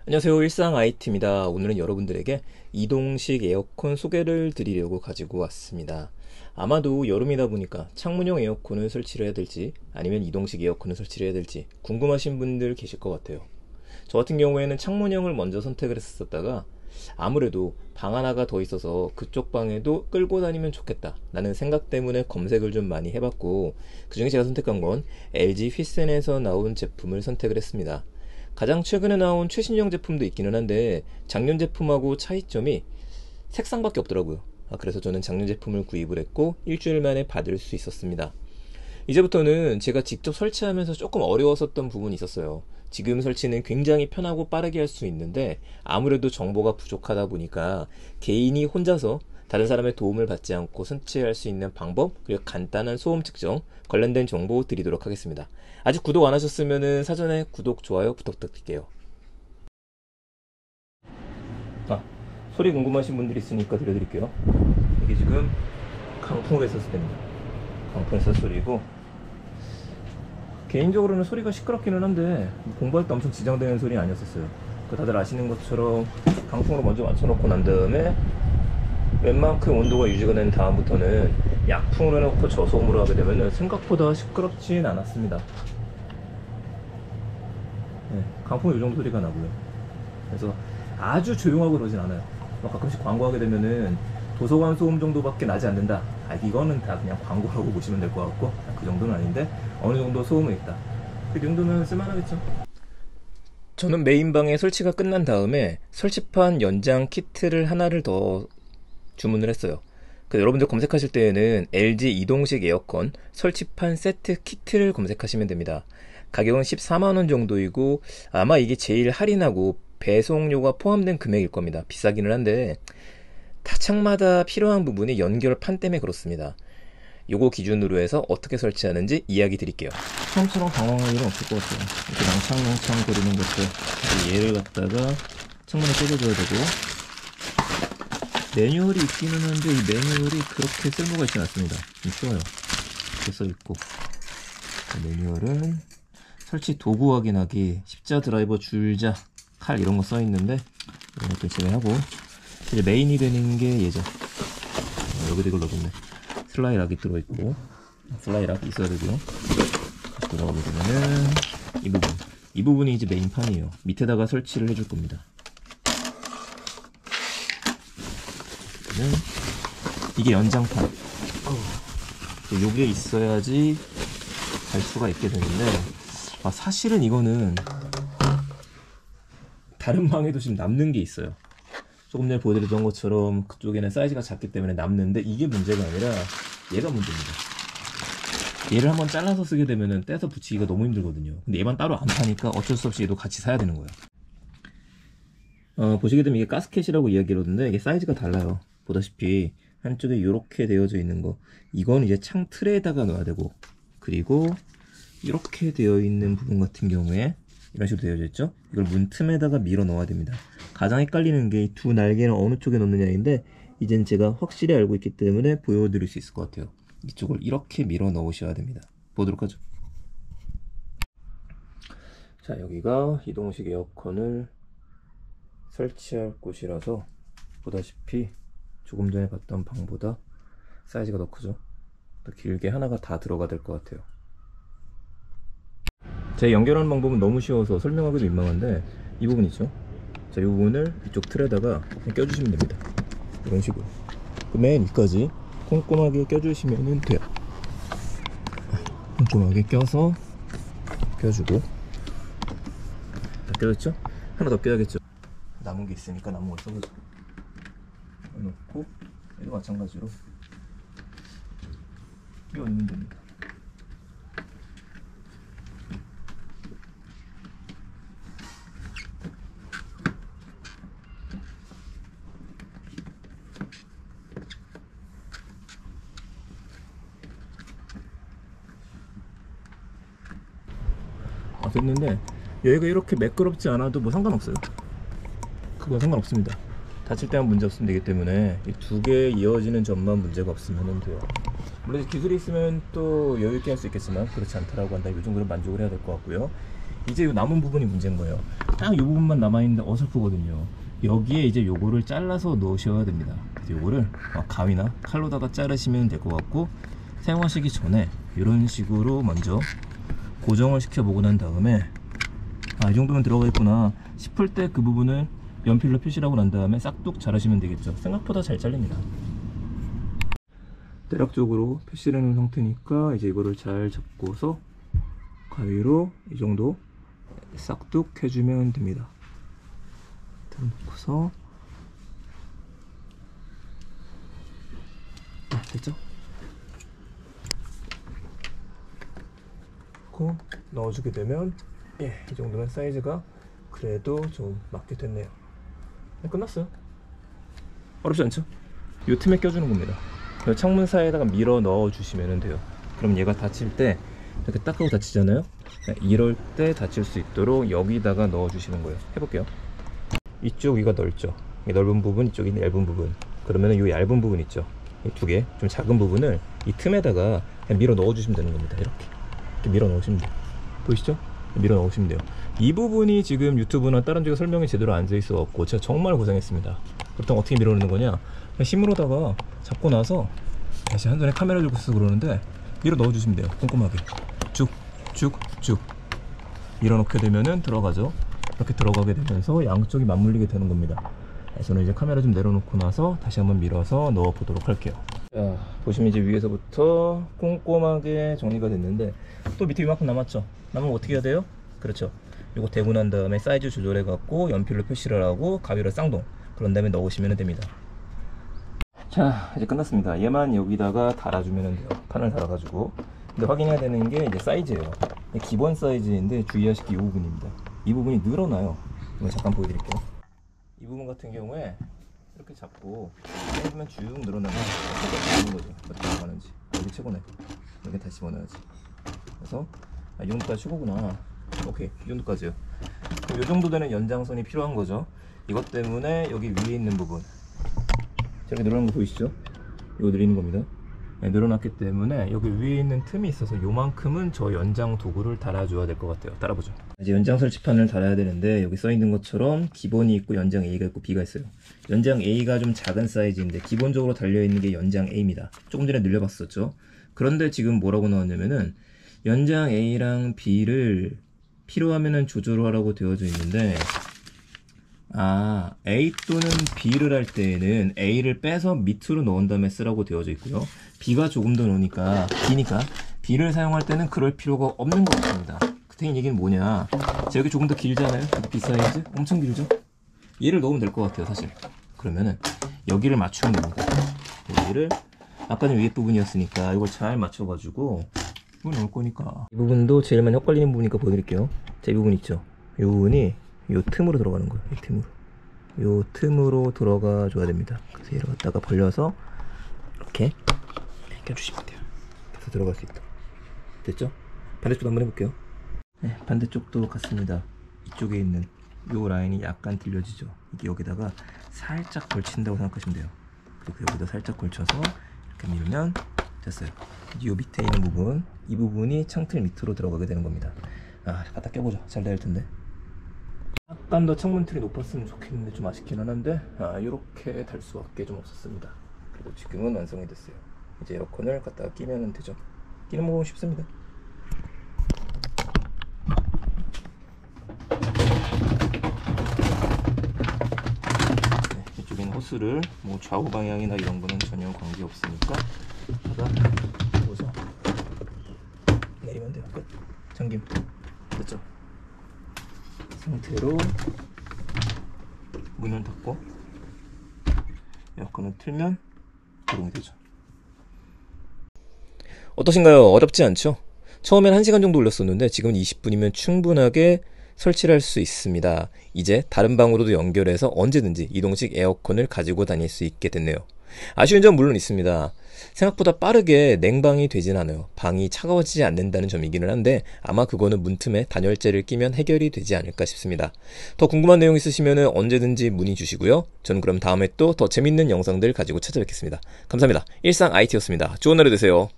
안녕하세요. 일상 IT입니다. 오늘은 여러분들에게 이동식 에어컨 소개를 드리려고 가지고 왔습니다. 아마도 여름이다 보니까 창문형 에어컨을 설치를 해야 될지 아니면 이동식 에어컨을 설치를 해야 될지 궁금하신 분들 계실 것 같아요. 저 같은 경우에는 창문형을 먼저 선택을 했었다가 아무래도 방 하나가 더 있어서 그쪽 방에도 끌고 다니면 좋겠다 라는 생각 때문에 검색을 좀 많이 해봤고, 그 중에 제가 선택한 건 LG 휘센에서 나온 제품을 선택을 했습니다. 가장 최근에 나온 최신형 제품도 있기는 한데 작년 제품하고 차이점이 색상밖에 없더라고요. 그래서 저는 작년 제품을 구입을 했고 일주일 만에 받을 수 있었습니다. 이제부터는 제가 직접 설치하면서 조금 어려웠었던 부분이 있었어요. 지금 설치는 굉장히 편하고 빠르게 할 수 있는데 아무래도 정보가 부족하다 보니까 개인이 혼자서 다른 사람의 도움을 받지 않고 설치할 수 있는 방법, 그리고 간단한 소음 측정 관련된 정보 드리도록 하겠습니다. 아직 구독 안 하셨으면 사전에 구독, 좋아요 부탁드릴게요. 소리 궁금하신 분들 있으니까 들려드릴게요. 이게 지금 강풍을 했었을 때입니다. 강풍 했을 소리고, 개인적으로는 소리가 시끄럽기는 한데 공부할 때 엄청 지장되는 소리는 아니었었어요. 다들 아시는 것처럼 강풍으로 먼저 맞춰놓고 난 다음에 웬만큼 온도가 유지가 된 다음부터는 약풍으로 해놓고 저소음으로 하게 되면 생각보다 시끄럽진 않았습니다. 강풍이 이 정도 소리가 나고요. 그래서 아주 조용하고 그러진 않아요. 가끔씩 광고하게 되면은 도서관 소음 정도밖에 나지 않는다. 이거는 다 그냥 광고라고 보시면 될 것 같고, 그 정도는 아닌데 어느 정도 소음은 있다. 그 정도면 쓸만하겠죠. 저는 메인방에 설치가 끝난 다음에 설치판 연장 키트를 하나를 더 주문을 했어요. 여러분들 검색하실 때에는 LG 이동식 에어컨 설치판 세트 키트를 검색하시면 됩니다. 가격은 14만원 정도이고 아마 이게 제일 할인하고 배송료가 포함된 금액일 겁니다. 비싸기는 한데 타창마다 필요한 부분이 연결판 때문에 그렇습니다. 요거 기준으로 해서 어떻게 설치하는지 이야기 드릴게요. 처음처럼 당황할 일은 없을 것 같아요. 이렇게 낭창낭창 거리는 것들, 얘를 갖다가 창문에 꽂아줘야 되고, 매뉴얼이 있기는 한데 이 매뉴얼이 그렇게 쓸모가 있지 않습니다. 쉬워요. 이렇게 써있고, 매뉴얼은 설치 도구 확인하기, 십자 드라이버, 줄자, 칼 이런 거 써있는데 이런 것들 제외하고, 이제 메인이 되는 게 얘죠. 여기도 이걸 넣어줬네. 슬라이락이 들어있고, 슬라이락이 있어야 되고요. 들어가게 되면은 이 부분이 이제 메인판이에요. 밑에다가 설치를 해줄 겁니다. 이게 연장판. 요게 있어야지 갈 수가 있게 되는데, 사실은 이거는 다른 방에도 지금 남는 게 있어요. 조금 전에 보여드렸던 것처럼 그쪽에는 사이즈가 작기 때문에 남는데, 이게 문제가 아니라 얘가 문제입니다. 얘를 한번 잘라서 쓰게 되면은 떼서 붙이기가 너무 힘들거든요. 근데 얘만 따로 안 파니까 어쩔 수 없이 얘도 같이 사야 되는 거예요. 보시게 되면 이게 가스켓이라고 이야기를 하던데 이게 사이즈가 달라요. 보다시피 한쪽에 이렇게 되어져 있는 거, 이건 이제 창 틀에다가 넣어야 되고, 그리고 이렇게 되어 있는 부분 같은 경우에 이런 식으로 되어져 있죠. 이걸 문 틈에다가 밀어 넣어야 됩니다. 가장 헷갈리는 게 이 두 날개는 어느 쪽에 넣느냐인데, 이젠 제가 확실히 알고 있기 때문에 보여드릴 수 있을 것 같아요. 이쪽을 이렇게 밀어 넣으셔야 됩니다. 보도록 하죠. 자, 여기가 이동식 에어컨을 설치할 곳이라서 보다시피 조금 전에 봤던 방보다 사이즈가 더 크죠. 더 길게 하나가 다 들어가 될 것 같아요. 제 연결하는 방법은 너무 쉬워서 설명하기도 민망한데, 이 부분 있죠. 자, 이 부분을 이쪽 틀에다가 껴주시면 됩니다. 이런 식으로 맨 위까지 꼼꼼하게 껴주시면 돼요. 꼼꼼하게 껴서 껴주고, 다 껴졌죠? 하나 더 껴야겠죠. 남은 게 있으니까 남은 걸 써보죠. 넣고 얘도 마찬가지로 끼워넣으면 됩니다. 됐는데 여기가 이렇게 매끄럽지 않아도 뭐 상관없어요. 그건 상관없습니다. 다칠 때만 문제 없으면 되기 때문에 이 두 개 이어지는 점만 문제가 없으면 돼요. 물론 기술이 있으면 또 여유있게 할 수 있겠지만 그렇지 않다라고 한다. 이 정도는 만족을 해야 될 것 같고요. 이제 이 남은 부분이 문제인 거예요. 딱 이 부분만 남아있는데 어설프거든요. 여기에 이제 요거를 잘라서 넣으셔야 됩니다. 그래서 요거를 가위나 칼로다가 자르시면 될 것 같고, 사용하시기 전에 이런 식으로 먼저 고정을 시켜보고 난 다음에 이 정도면 들어가 있구나 싶을 때 그 부분을 연필로 표시를 하고 난 다음에 싹둑 자르시면 되겠죠. 생각보다 잘 잘립니다. 대략적으로 표시를 해놓은 상태니까 이제 이거를 잘 잡고서 가위로 이 정도 싹둑 해주면 됩니다. 놓고서 됐죠? 넣어주게 되면 이 정도면 사이즈가 그래도 좀 맞게 됐네요. 끝났어요. 어렵지 않죠? 이 틈에 껴주는 겁니다. 창문 사이에다가 밀어 넣어 주시면 돼요. 그럼 얘가 닫힐 때 이렇게 딱 하고 닫히잖아요. 이럴 때 닫힐 수 있도록 여기다가 넣어 주시는 거예요. 해볼게요. 이쪽 위가 넓죠. 이 넓은 부분, 이쪽이 얇은 부분. 그러면 이 얇은 부분 있죠. 이 두 개 좀 작은 부분을 이 틈에다가 그냥 밀어 넣어 주시면 되는 겁니다. 이렇게 밀어 넣으시면 돼요. 보이시죠? 밀어 넣으시면 돼요. 이 부분이 지금 유튜브나 다른 쪽에 설명이 제대로 안 돼 있어 갖고 제가 정말 고생했습니다. 그렇다면 어떻게 밀어 넣는 거냐? 그냥 힘으로다가 잡고 나서 다시 한 손에 카메라 들고 있어서 그러는데 밀어 넣어 주시면 돼요. 꼼꼼하게 쭉쭉쭉 밀어 넣게 되면은 들어가죠. 이렇게 들어가게 되면서 양쪽이 맞물리게 되는 겁니다. 저는 이제 카메라 좀 내려놓고 나서 다시 한번 밀어서 넣어 보도록 할게요. 자, 보시면 이제 위에서부터 꼼꼼하게 정리가 됐는데 또 밑에 이만큼 남았죠. 남으면 어떻게 해야 돼요? 그렇죠. 이거 대고 난 다음에 사이즈 조절해 갖고 연필로 표시를 하고 가위로 쌍동, 그런 다음에 넣으시면 됩니다. 자, 이제 끝났습니다. 얘만 여기다가 달아주면 돼요. 판을 달아가지고. 근데 확인해야 되는 게 이제 사이즈예요. 기본 사이즈인데 주의하실 게 이 부분입니다. 이 부분이 늘어나요. 이거 잠깐 보여드릴게요. 이 부분 같은 경우에 이렇게 잡고 빼면 쭉 늘어나면 어떻게 거죠. 어떻게 나가는지. 여기 최고네. 여기 다시 집어넣어야지. 그래서 이 정도까지 최고구나. 오케이, 이 정도까지요. 그럼 이 정도 되는 연장선이 필요한 거죠. 이것 때문에 여기 위에 있는 부분 저렇게 늘어난 거 보이시죠? 이거 늘리는 겁니다. 늘어났기 때문에 여기 위에 있는 틈이 있어서 요만큼은 저 연장 도구를 달아줘야 될 것 같아요. 따라보죠. 이제 연장 설치판을 달아야 되는데 여기 써있는 것처럼 기본이 있고 연장 A가 있고 B가 있어요. 연장 A가 좀 작은 사이즈인데 기본적으로 달려있는 게 연장 A입니다. 조금 전에 늘려봤었죠. 그런데 지금 뭐라고 나왔냐면은 연장 A랑 B를 필요하면은 조절을 하라고 되어져 있는데 A 또는 B를 할 때에는 A를 빼서 밑으로 넣은 다음에 쓰라고 되어져 있고요. B가 조금 더 넣으니까 B니까 B를 사용할 때는 그럴 필요가 없는 것 같습니다. 그때 얘기는 뭐냐, 자, 여기 조금 더 길잖아요. B 사이즈 엄청 길죠. 얘를 넣으면 될 것 같아요 사실. 그러면은 여기를 맞추면 됩니다. 여기를 아까는 위에 부분이었으니까 이걸 잘 맞춰가지고 이걸 넣을 거니까 이 부분도 제일 많이 헷갈리는 부분이니까 보여드릴게요. 자, 이 부분 있죠. 이 부분이 요 틈으로 들어가는 거예요. 이 틈으로. 요 틈으로 들어가 줘야 됩니다. 그래서 얘를 갖다가 벌려서 이렇게 껴주시면 돼요. 그래서 들어갈 수 있도록. 됐죠? 반대쪽도 한번 해볼게요. 네, 반대쪽도 같습니다. 이쪽에 있는 요 라인이 약간 들려지죠. 이게 여기다가 살짝 걸친다고 생각하시면 돼요. 그리고 여기다 살짝 걸쳐서 이렇게 밀면 됐어요. 요 밑에 있는 부분, 이 부분이 창틀 밑으로 들어가게 되는 겁니다. 갖다 껴보자. 잘 될 텐데. 약간 더 창문 틀이 높았으면 좋겠는데 좀 아쉽긴 하는데 이렇게 달 수밖에 좀 없었습니다. 그리고 지금은 완성이 됐어요. 이제 에어컨을 갖다가 끼면 되죠. 끼는 방법은 쉽습니다. 네, 이쪽에는 호스를 뭐 좌우 방향이나 이런 거는 전혀 관계 없으니까 보자. 내리면 돼요. 끝. 잠김. 됐죠? 상태로 문을 닫고 에어컨을 틀면 구동이 되죠. 어떠신가요? 어렵지 않죠? 처음엔 1시간 정도 올렸었는데 지금은 20분이면 충분하게 설치를 할 수 있습니다. 이제 다른 방으로도 연결해서 언제든지 이동식 에어컨을 가지고 다닐 수 있게 됐네요. 아쉬운 점 물론 있습니다. 생각보다 빠르게 냉방이 되진 않아요. 방이 차가워지지 않는다는 점이기는 한데 아마 그거는 문틈에 단열재를 끼면 해결이 되지 않을까 싶습니다. 더 궁금한 내용 있으시면 언제든지 문의 주시고요. 저는 그럼 다음에 또 더 재밌는 영상들 가지고 찾아뵙겠습니다. 감사합니다. 일상 IT였습니다. 좋은 하루 되세요.